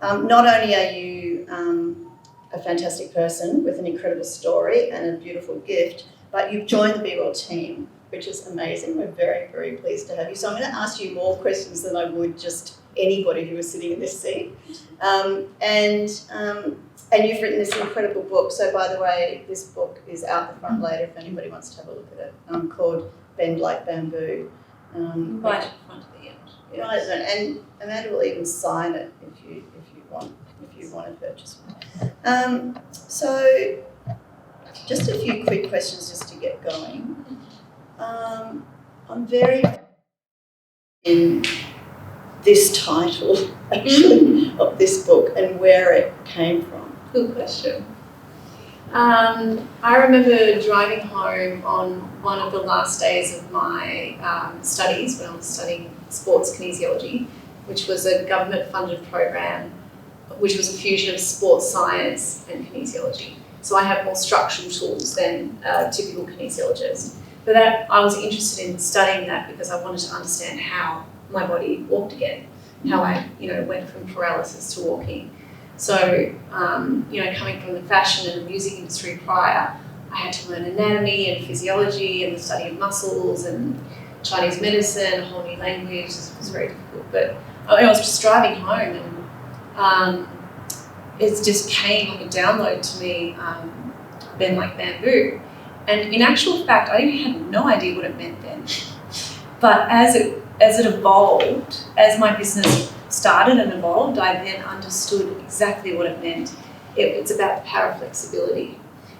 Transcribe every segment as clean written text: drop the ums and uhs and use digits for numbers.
not only are you a fantastic person with an incredible story and a beautiful gift, but you've joined the Be Well team, which is amazing. We're very, very pleased to have you. So I'm going to ask you more questions than I would just anybody who was sitting in this seat. And you've written this incredible book. So, by the way, this book is out the front later if anybody wants to have a look at it, called Bend Like Bamboo. Right at the front of the end. Yeah. Right, and Amanda will even sign it if you want to purchase one. So, just a few quick questions just to get going. I'm very in this title, actually, of this book and where it came from. Good question. I remember driving home on one of the last days of my studies when I was studying sports kinesiology, which was a government-funded program, which was a fusion of sports science and kinesiology. So I have more structural tools than a typical kinesiologist. But that I was interested in studying that because I wanted to understand how my body walked again, how I went from paralysis to walking. So, coming from the fashion and the music industry prior, I had to learn anatomy and physiology and the study of muscles and Chinese medicine, a whole new language. It was very difficult. But I was just driving home and it just came like a download to me, Bend Like Bamboo. And in actual fact, I had no idea what it meant then. But as it evolved, as my business started and evolved, I then understood exactly what it meant. It's about paraflexibility.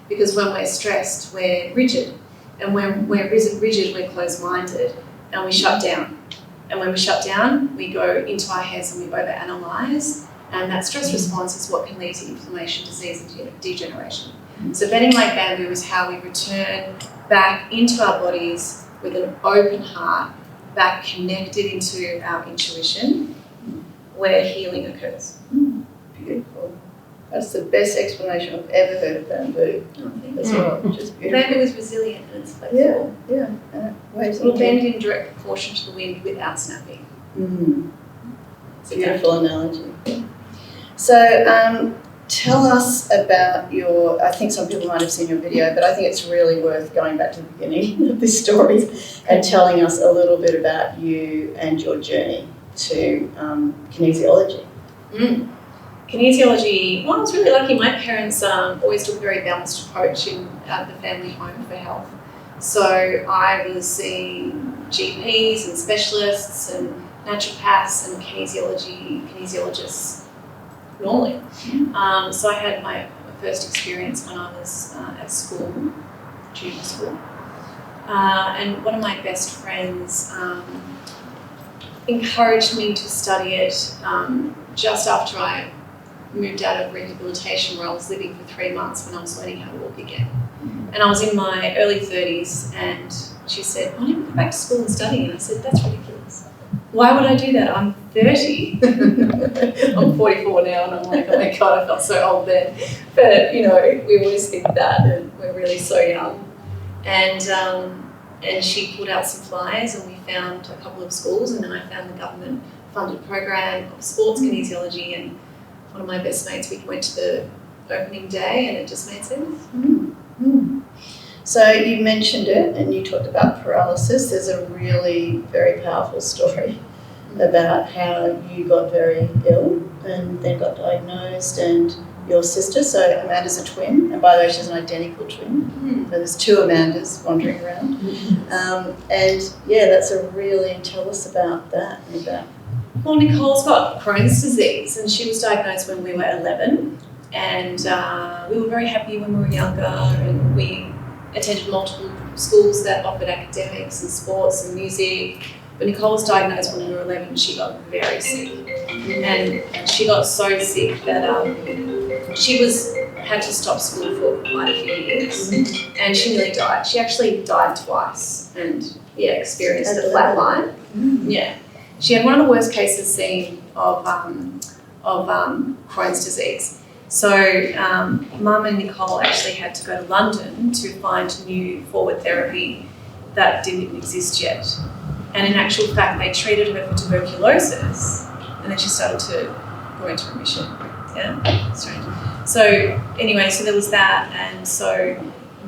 Because when we're stressed, we're rigid. And when we're rigid, we're closed-minded. And we shut down. And when we shut down, we go into our heads and we overanalyze. And that stress response is what can lead to inflammation, disease, and degeneration. So bending like bamboo is how we return back into our bodies with an open heart, back connected into our intuition, where healing occurs. Beautiful. That's the best explanation I've ever heard of bamboo as well, which is beautiful. Bamboo is resilient and it's flexible. Yeah. It will bend in direct proportion to the wind without snapping. It's a beautiful analogy. So tell us about I think some people might have seen your video, but I think it's really worth going back to the beginning of this story and telling us a little bit about you and your journey to kinesiology. Kinesiology, well, I was really lucky. My parents always took a very balanced approach in the family home for health. So I was seeing GPs and specialists and naturopaths and kinesiologists normally. So I had my first experience when I was at school, junior school. And one of my best friends encouraged me to study it just after I moved out of rehabilitation, where I was living for 3 months when I was learning how to walk again. And I was in my early 30s, and she said, why don't you go back to school and study? And I said, that's ridiculous. Why would I do that? I'm 30. I'm 44 now, and I'm like, oh my God, I felt so old then. But, we always think that, and we're really so young. And she pulled out some flyers, and we found a couple of schools, and then I found the government-funded program of sports kinesiology, and one of my best mates, we went to the opening day, and it just made sense. So you mentioned it, and you talked about paralysis. There's a really very powerful story about how you got very ill and then got diagnosed, and your sister, so Amanda's a twin, and by the way, she's an identical twin. So there's two Amandas wandering around. Tell us about that. Well, Nicole's got Crohn's disease, and she was diagnosed when we were 11, and we were very happy when we were younger, and we attended multiple schools that offered academics and sports and music. But Nicole was diagnosed when we were 11, and she got very sick. And she got so sick that she had to stop school for quite a few years, and she nearly died. She actually died twice and experienced a flat line. Yeah. She had one of the worst cases seen of Crohn's disease. So Mum and Nicole actually had to go to London to find new forward therapy that didn't exist yet. And in actual fact, they treated her for tuberculosis, and then she started to we went to remission. Yeah, strange. So anyway, so there was that, and so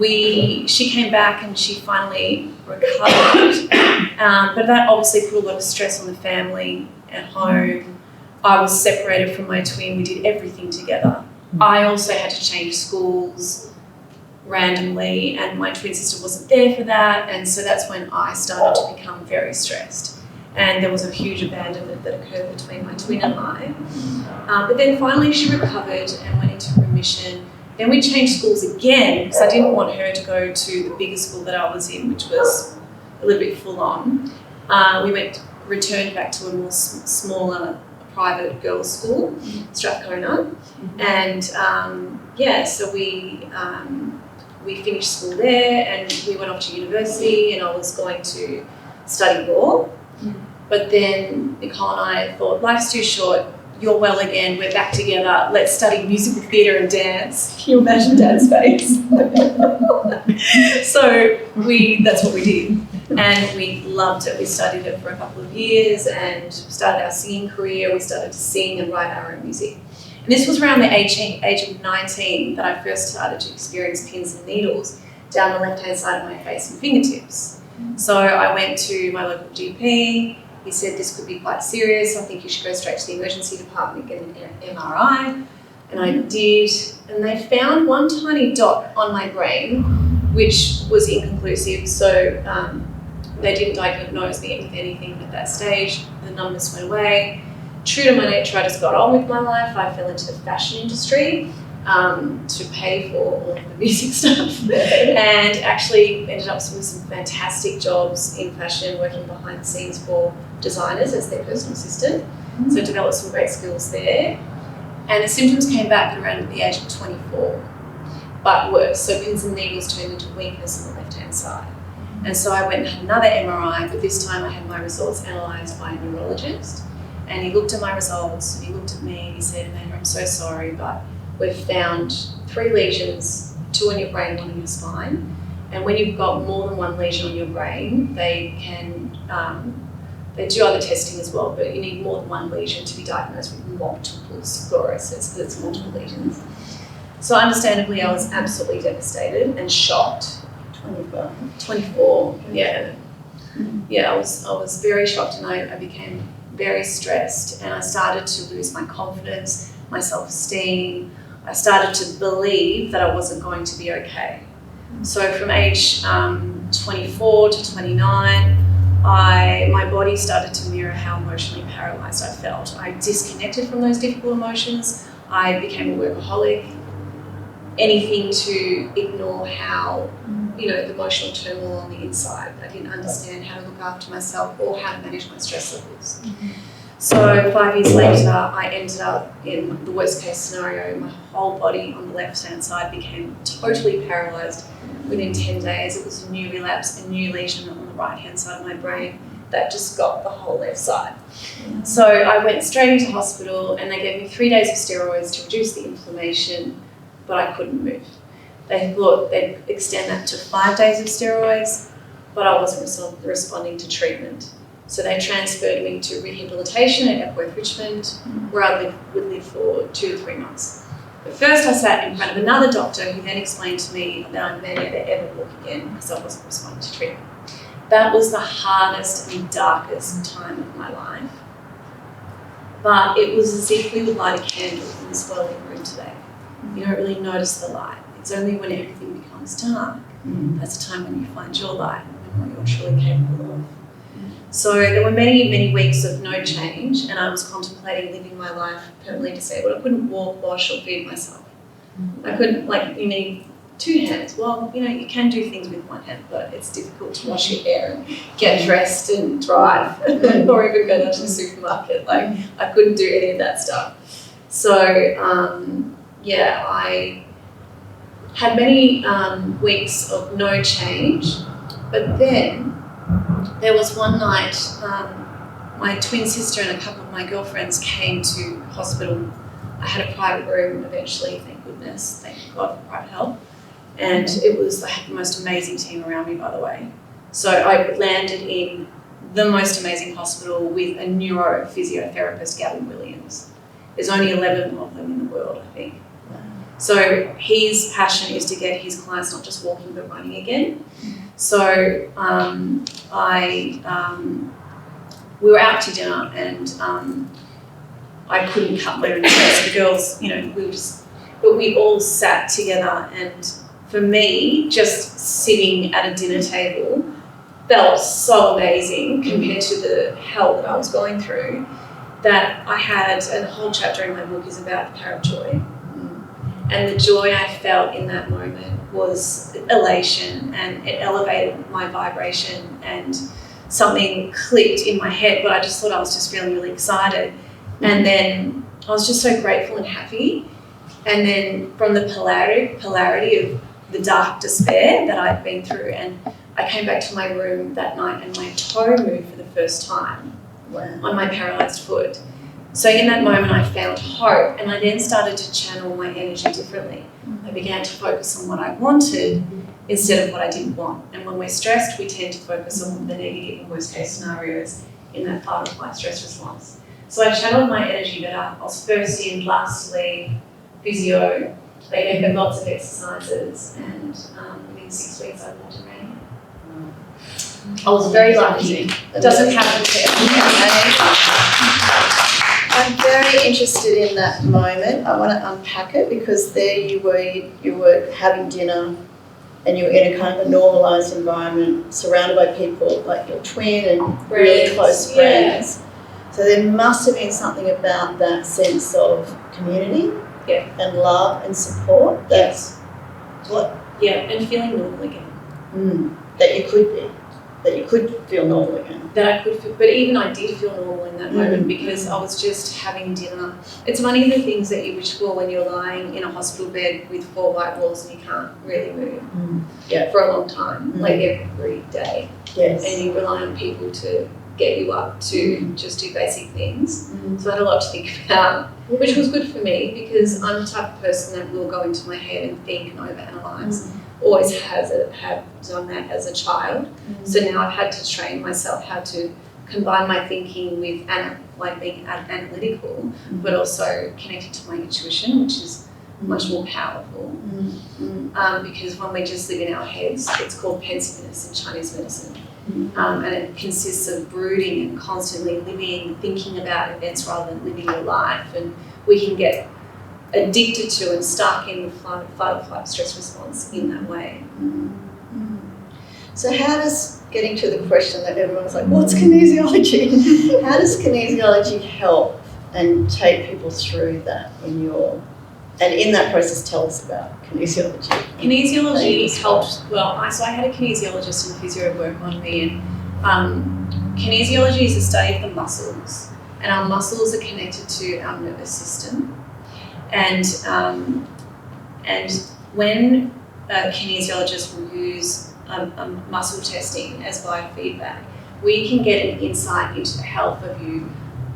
she came back and she finally recovered, but that obviously put a lot of stress on the family at home. I was separated from my twin. We did everything together. I also had to change schools randomly, and my twin sister wasn't there for that, and so that's when I started to become very stressed, and there was a huge abandonment that occurred between my twin and I. But then finally she recovered and went into remission. Then we changed schools again because I didn't want her to go to the bigger school that I was in, which was a little bit full on. We returned back to a more smaller private girls' school, Strathcona, and so we finished school there, and we went off to university, and I was going to study law. But then Nicole and I thought, life's too short. You're well again, we're back together, let's study musical theatre and dance. Can you imagine Dad's face? So that's what we did, and we loved it. We studied it for a couple of years and started our singing career. We started to sing and write our own music. And this was around the age of 19 that I first started to experience pins and needles down the left-hand side of my face and fingertips. So I went to my local GP. He said this could be quite serious. I think you should go straight to the emergency department and get an MRI. And I did, and they found one tiny dot on my brain, which was inconclusive. So they didn't diagnose me with anything at that stage. The numbness went away. True to my nature, I just got on with my life. I fell into the fashion industry to pay for all of the music stuff, and actually ended up with some fantastic jobs in fashion, working behind the scenes for designers as their personal assistant. So developed some great skills there. And the symptoms came back around the age of 24, but worse. So pins and needles turned into weakness on the left-hand side. And so I went and had another MRI, but this time I had my results analysed by a neurologist. And he looked at my results, and he looked at me, and he said, Amanda, I'm so sorry, but we've found 3 lesions, 2 on your brain, 1 on your spine. And when you've got more than 1 lesion on your brain, they do other testing as well, but you need more than 1 lesion to be diagnosed with multiple sclerosis, because it's multiple lesions. So understandably, I was absolutely devastated and shocked. 24, yeah. Yeah, I was very shocked, and I became very stressed, and I started to lose my confidence, my self-esteem. I started to believe that I wasn't going to be okay. So from age 24 to 29, my body started to mirror how emotionally paralysed I felt. I disconnected from those difficult emotions. I became a workaholic. Anything to ignore how, the emotional turmoil on the inside. I didn't understand how to look after myself or how to manage my stress levels. So 5 years later, I ended up in the worst case scenario. My whole body on the left-hand side became totally paralysed. Within 10 days, it was a new relapse, a new lesion on the right-hand side of my brain that just got the whole left side. So I went straight into hospital, and they gave me 3 days of steroids to reduce the inflammation, but I couldn't move. They thought they'd extend that to 5 days of steroids, but I wasn't responding to treatment. So they transferred me to rehabilitation at Epworth Richmond, where I would live for 2 to 3 months. But first I sat in front of another doctor who then explained to me that I may never ever walk again because I wasn't responding to treatment. That was the hardest and darkest time of my life. But it was as if we would light a candle in this whirling room today. You don't really notice the light. It's only when everything becomes dark, that's the time when you find your light and what you're truly capable of. So there were many, many weeks of no change, and I was contemplating living my life permanently disabled. I couldn't walk, wash, or feed myself. I couldn't, you need 2 hands. Well, you can do things with 1 hand, but it's difficult to wash your hair and get dressed and drive or even go down to the supermarket. I couldn't do any of that stuff. So, I had many weeks of no change, but then there was one night, my twin sister and a couple of my girlfriends came to hospital. I had a private room eventually, thank goodness, thank God for private help. And I had the most amazing team around me, by the way. So I landed in the most amazing hospital with a neurophysiotherapist, Gavin Williams. There's only 11 of them in the world, I think. So his passion is to get his clients not just walking but running again. So we were out to dinner and I couldn't cut my own hair. So the girls, but we all sat together, and for me, just sitting at a dinner table felt so amazing compared to the hell that I was going through, that I had, and the whole chapter in my book is about the power of joy. And the joy I felt in that moment was elation, and it elevated my vibration, and something clicked in my head, but I just thought I was just feeling really excited. And then I was just so grateful and happy. And then from the polarity of the dark despair that I'd been through, and I came back to my room that night and my toe moved for the first time on my paralysed foot. So in that moment I found hope, and I then started to channel my energy differently. I began to focus on what I wanted instead of what I didn't want. And when we're stressed, we tend to focus on the negative and worst case scenarios in that fight or flight stress response. So I channeled my energy better. I was first in, last to leave, physio. They gave me lots of exercises, and within 6 weeks I walked around. I was very lucky. It doesn't happen to everyone. I'm very interested in that moment. I want to unpack it, because there you were having dinner, and you were in a kind of a normalised environment, surrounded by people like your twin and really close friends. So there must have been something about that sense of community and love and support. That's what? Yeah, and feeling normal again. That you could be. That you could feel normal again. That I could feel, but even I did feel normal in that moment, because I was just having dinner. It's one of the things that you wish for when you're lying in a hospital bed with 4 white walls and you can't really move for a long time, like every day. Yes. And you rely on people to get you up to just do basic things. So I had a lot to think about, which was good for me, because I'm the type of person that will go into my head and think and overanalyze. Always have done that as a child. So now I've had to train myself how to combine my thinking with being analytical, but also connected to my intuition, which is much more powerful. Because when we just live in our heads, it's called pensiveness in Chinese medicine. And it consists of brooding and constantly thinking about events rather than living your life. And we can get addicted to and stuck in the fight or flight stress response in that way. So how does, getting to the question that everyone's like, what's kinesiology? How does kinesiology help and take people through that in that process, tell us about kinesiology. Kinesiology helped, so I had a kinesiologist and physio work on me, and kinesiology is the study of the muscles, and our muscles are connected to our nervous system. And when kinesiologists will use muscle testing as biofeedback, we can get an insight into the health of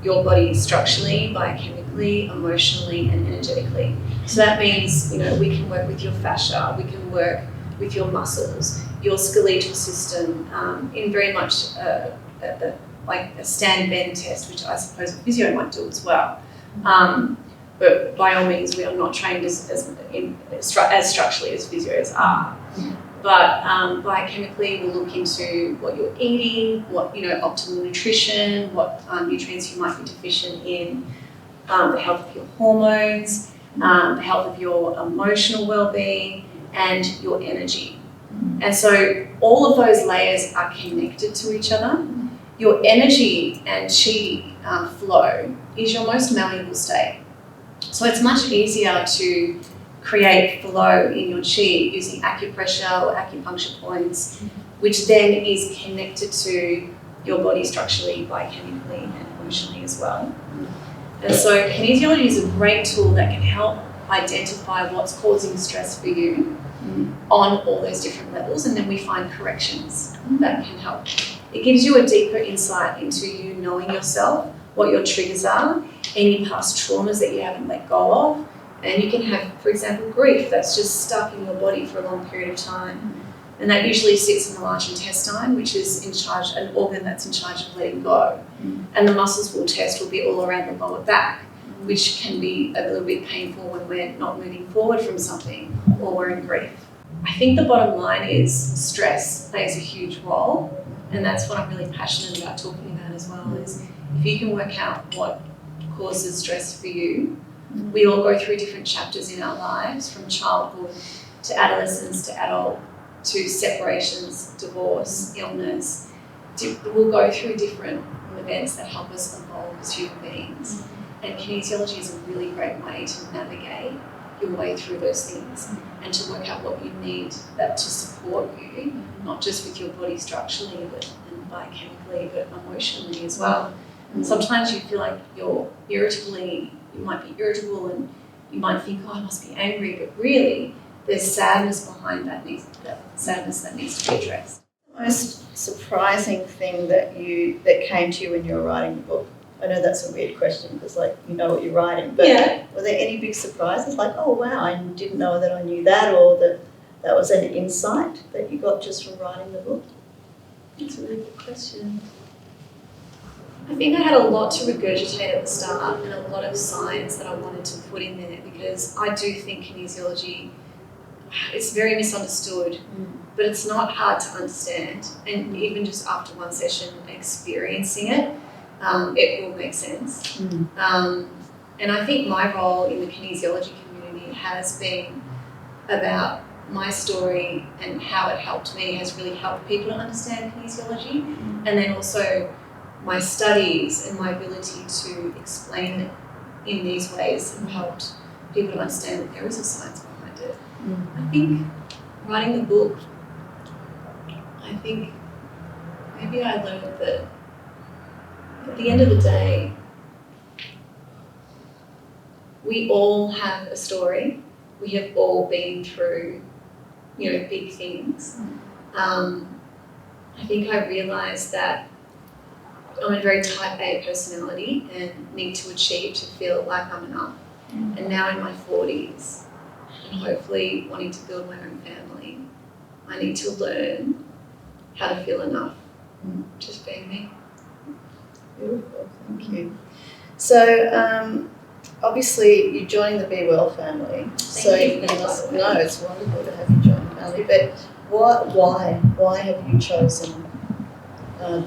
your body structurally, biochemically, emotionally, and energetically. So that means, we can work with your fascia, we can work with your muscles, your skeletal system, in very much like a stand bend test, which I suppose a physio might do as well. But by all means, we are not trained as structurally as physios are. But biochemically, we'll look into what you're eating, what optimal nutrition, what nutrients you might be deficient in, the health of your hormones, the health of your emotional well-being, and your energy. And so all of those layers are connected to each other. Your energy and chi flow is your most malleable state. So it's much easier to create flow in your chi using acupressure or acupuncture points, which then is connected to your body structurally, biochemically, and emotionally as well. And so kinesiology is a great tool that can help identify what's causing stress for you on all those different levels, and then we find corrections that can help. It gives you a deeper insight into you knowing yourself, what your triggers are, any past traumas that you haven't let go of, and you can have, for example, grief that's just stuck in your body for a long period of time. And that usually sits in the large intestine, which is an organ that's in charge of letting go. And the muscles we'll test will be all around the lower back. which can be a little bit painful when we're not moving forward from something or we're in grief. I think the bottom line is stress plays a huge role, and that's what I'm really passionate about talking about as well, is if you can work out what causes stress for you. We all go through different chapters in our lives, from childhood to adolescence to adult to separations, divorce, illness. We'll go through different events that help us evolve as human beings. And kinesiology is a really great way to navigate your way through those things and to work out what you need that to support you, not just with your body structurally but and biochemically, but emotionally as well. Sometimes you feel like you might be irritable and you might think, oh, I must be angry, but really there's sadness behind that sadness that needs to be addressed. The most surprising thing that came to you when you were writing the book? I know that's a weird question because, you know what you're writing, but were there any big surprises? Like, oh wow, I didn't know that I knew that, or that was an insight that you got just from writing the book? That's a really good question. I think I had a lot to regurgitate at the start and a lot of science that I wanted to put in there, because I do think kinesiology, it's very misunderstood, but it's not hard to understand. And even just after one session experiencing it, it will make sense. And I think my role in the kinesiology community has been about my story and how it helped me has really helped people to understand kinesiology, and then also my studies and my ability to explain it in these ways have helped people to understand that there is a science behind it. I think writing the book, I think maybe I learned that at the end of the day, we all have a story. We have all been through, big things. I think I realised that I'm a very type A personality and need to achieve to feel like I'm enough. And now in my 40s, and hopefully wanting to build my own family, I need to learn how to feel enough, just being me. Beautiful, thank you. So, obviously you joined the Be Well family. Thank you. No, it's wonderful to have you join the family. But why have you chosen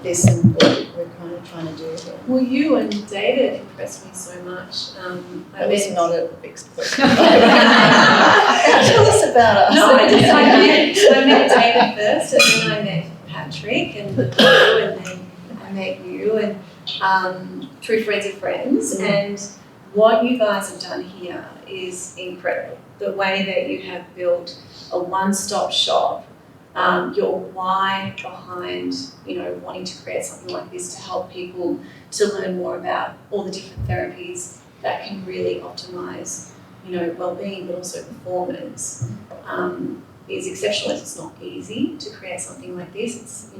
this and what we're kind of trying to do here? Well, you and David impressed me so much. That was not a fixed question. Tell us about us. No, I met David first, and then I met Patrick and you, and then I met you, and through friends of friends. And what you guys have done here is incredible. The way that you have built a one-stop shop, your why behind, wanting to create something like this to help people to learn more about all the different therapies that can really optimize, well-being, but also performance, is exceptional. It's not easy to create something like this. It's,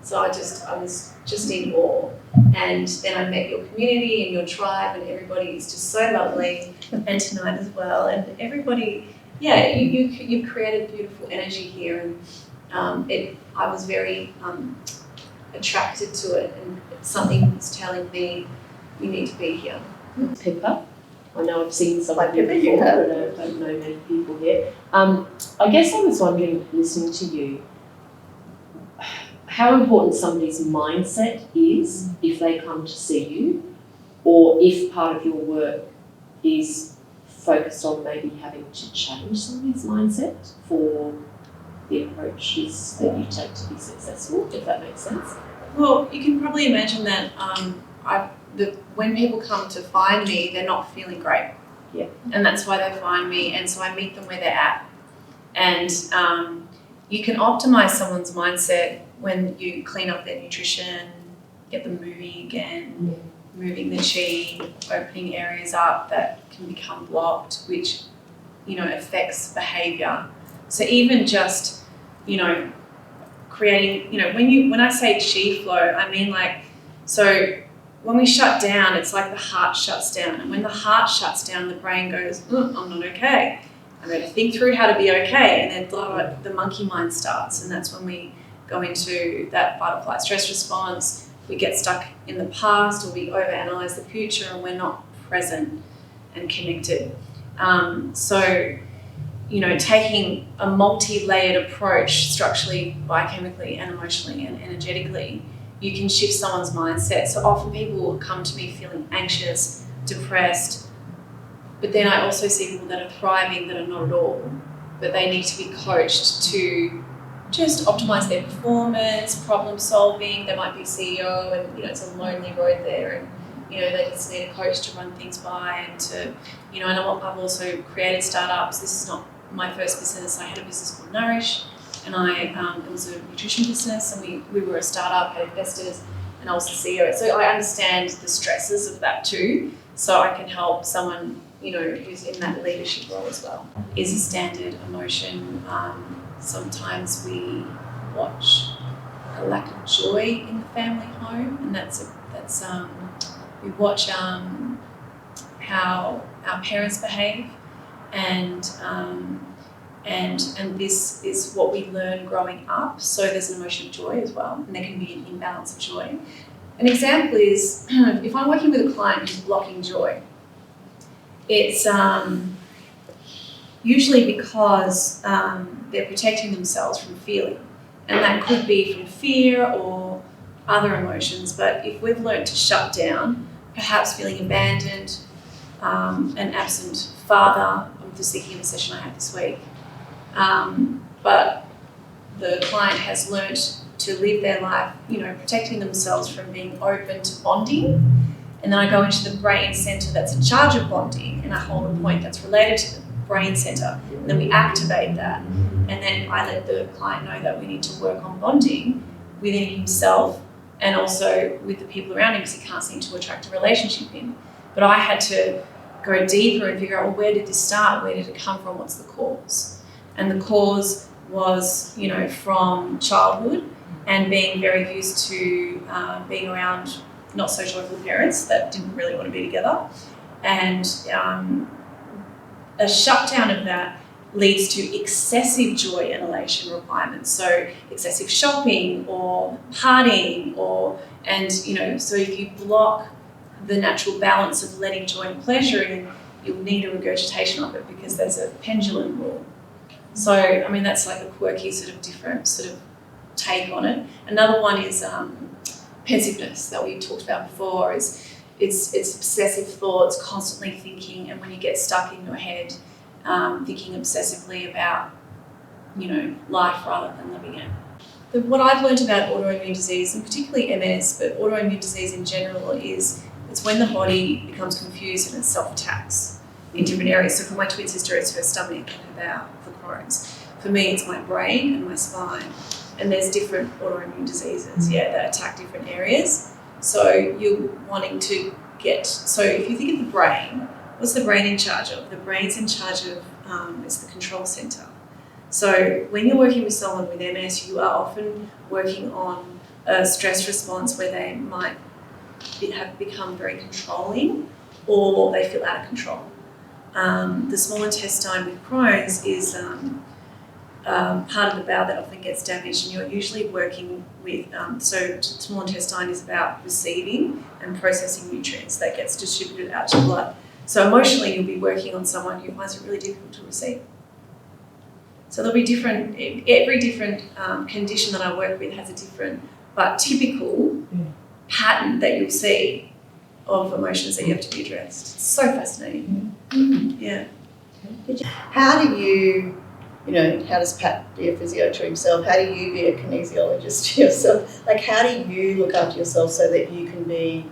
so I was just in awe. And then I met your community and your tribe, and everybody is just so lovely, and tonight as well. And everybody, you've created beautiful energy here, and I was very attracted to it, and something was telling me you need to be here. Pippa. I know I've seen some of you Pippa, before, but I don't know many people here. I guess I was wondering, listening to you, how important somebody's mindset is if they come to see you, or if part of your work is focused on maybe having to change somebody's mindset for the approaches that you take to be successful, if that makes sense. Well, you can probably imagine that when people come to find me, they're not feeling great. Yeah. And that's why they find me, and so I meet them where they're at. And you can optimize someone's mindset when you clean up their nutrition, get them moving again, moving the chi, opening areas up that can become blocked, which, affects behaviour. So even just, creating, when I say chi flow, I mean so when we shut down, it's like the heart shuts down. And when the heart shuts down, the brain goes, I'm not okay. I'm going to think through how to be okay. And then the monkey mind starts. And that's when we go into that fight or flight stress response. We get stuck in the past, or we overanalyze the future, and we're not present and connected. So, you know, taking a multi-layered approach structurally, biochemically and emotionally and energetically, you can shift someone's mindset. So often people will come to me feeling anxious, depressed, but then I also see people that are thriving that are not at all, but they need to be coached to just optimize their performance, problem solving. They might be CEO and, you know, it's a lonely road there, and, you know, they just need a coach to run things by and to, you know, and I've also created startups. This is not my first business. I had a business called Nourish, and it was a nutrition business, and we were a startup, had investors, and I was the CEO. So I understand the stresses of that too. So I can help someone, you know, who's in that leadership role as well. Is a standard emotion. Sometimes we watch a lack of joy in the family home, and we watch how our parents behave, and this is what we learn growing up. So there's an emotion of joy as well, and there can be an imbalance of joy. An example is if I'm working with a client who's blocking joy, it's usually because they're protecting themselves from feeling, and that could be from fear or other emotions. But if we've learned to shut down, perhaps feeling abandoned, an absent father, I'm just thinking of a session I had this week, but the client has learnt to live their life, you know, protecting themselves from being open to bonding. And then I go into the brain centre that's in charge of bonding, and I hold a point that's related to the brain centre, and then we activate that. And then I let the client know that we need to work on bonding within himself and also with the people around him, because he can't seem to attract a relationship in. But I had to go deeper and figure out, well, where did this start? Where did it come from? What's the cause? And the cause was, you know, from childhood and being very used to being around not so joyful parents that didn't really want to be together. And a shutdown of that leads to excessive joy and elation requirements. So excessive shopping or partying so if you block the natural balance of letting joy and pleasure in, you'll need a regurgitation of it because there's a pendulum rule. So, I mean, that's like a quirky different take on it. Another one is pensiveness that we talked about before. It's obsessive thoughts, constantly thinking, and when you get stuck in your head, thinking obsessively about, you know, life rather than living it. What I've learned about autoimmune disease, and particularly MS, but autoimmune disease in general, is it's when the body becomes confused and it self-attacks in different areas. So for my twin sister, it's her stomach, and her bowel, for Crohn's. For me, it's my brain and my spine. And there's different autoimmune diseases, that attack different areas. So you're wanting to so if you think of the brain, what's the brain in charge of? The brain's in charge of, it's the control centre. So when you're working with someone with MS, you are often working on a stress response where they might have become very controlling or they feel out of control. The small intestine with Crohn's is part of the bowel that often gets damaged, and you're usually working with, so small intestine is about receiving and processing nutrients that gets distributed out to blood. So emotionally, you'll be working on someone who finds it really difficult to receive. So there'll be every different condition that I work with has a different but typical pattern that you'll see of emotions that you have to be addressed. It's so fascinating. Yeah. How do you, how does Pat be a physio to himself? How do you be a kinesiologist to yourself? Like, how do you look after yourself so that you can be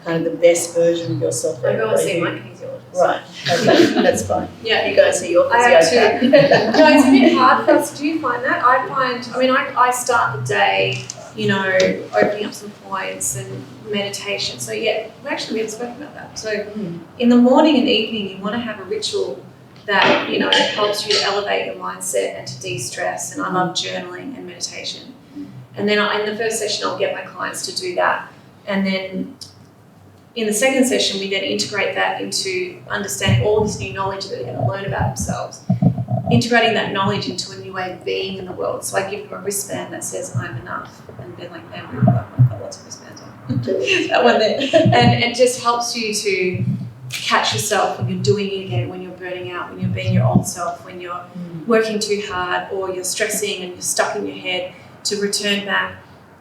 kind of the best version of yourself? I go and see my kinesiologist. Right, okay, that's fine. Yeah. You go and see your physio. I have to. No, it's a bit hard for us. Do you find that? I start the day, opening up some points and meditation. So yeah, we haven't spoken about that. So in the morning and evening, you want to have a ritual that, helps you to elevate your mindset and to de-stress. And I love journaling and meditation. And then in the first session, I'll get my clients to do that. And then in the second session, we then integrate that into understanding all this new knowledge that they're going to learn about themselves, integrating that knowledge into a new way of being in the world. So I give them a wristband that says, I'm enough. And they're like, man, I've got lots of wristbands on. That one there. And it just helps you to catch yourself when you're doing it again, when you're burning out, when you're being your old self, when you're working too hard or you're stressing and you're stuck in your head, to return back,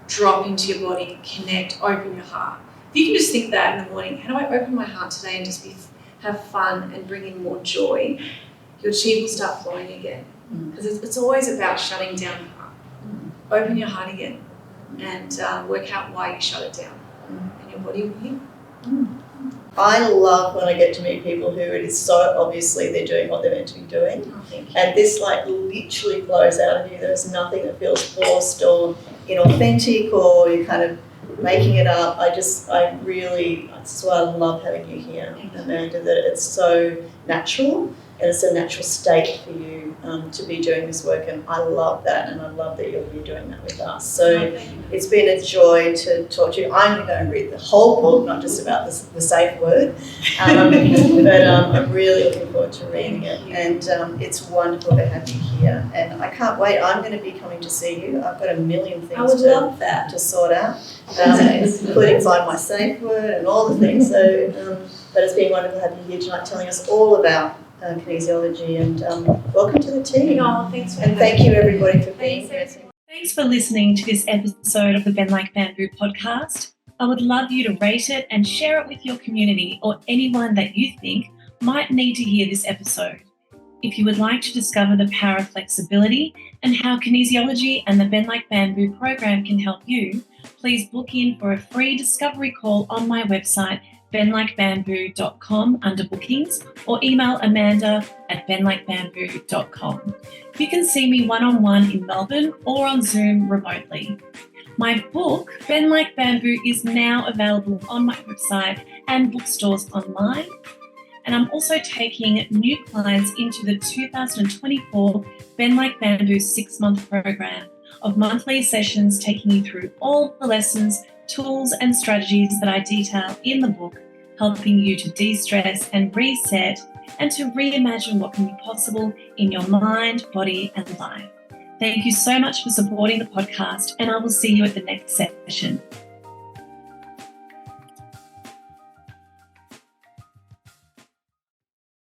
drop into your body, connect, open your heart. If you can just think that in the morning, how do I open my heart today and just have fun and bring in more joy, your chi will start flowing again. Because it's always about shutting down your heart. Open your heart again and work out why you shut it down. And your body will heal. I love when I get to meet people who it is so obviously they're doing what they're meant to be doing. Oh, thank you. And this like literally flows out of you. There's nothing that feels forced or inauthentic or you're kind of making it up. That's why I love having you here, Amanda, that it's so natural and it's a natural state for you to be doing this work, and I love that, and I love that you'll be doing that with us. So it's been a joy to talk to you. I'm going to read the whole book, not just about the safe word, but I'm really looking forward to reading it, and it's wonderful to have you here, and I can't wait. I'm going to be coming to see you. I've got a million things to sort out, including find my safe word and all the things. So, but it's been wonderful to have you here tonight, telling us all about kinesiology, and welcome to the team. Oh, thanks for and thank you everybody for being here. Thanks for listening to this episode of the Bend Like Bamboo podcast. I would love you to rate it and share it with your community or anyone that you think might need to hear this episode. If you would like to discover the power of flexibility and how kinesiology and the Bend Like Bamboo program can help you, please book in for a free discovery call on my website, benlikebamboo.com, under bookings, or email amanda@benlikebamboo.com. You can see me one-on-one in Melbourne or on Zoom remotely. My book, Bend Like Bamboo, is now available on my website and bookstores online. And I'm also taking new clients into the 2024 Bend Like Bamboo 6-month program of monthly sessions taking you through all the lessons, tools and strategies that I detail in the book, helping you to de-stress and reset and to reimagine what can be possible in your mind, body and life. Thank you so much for supporting the podcast, and I will see you at the next session.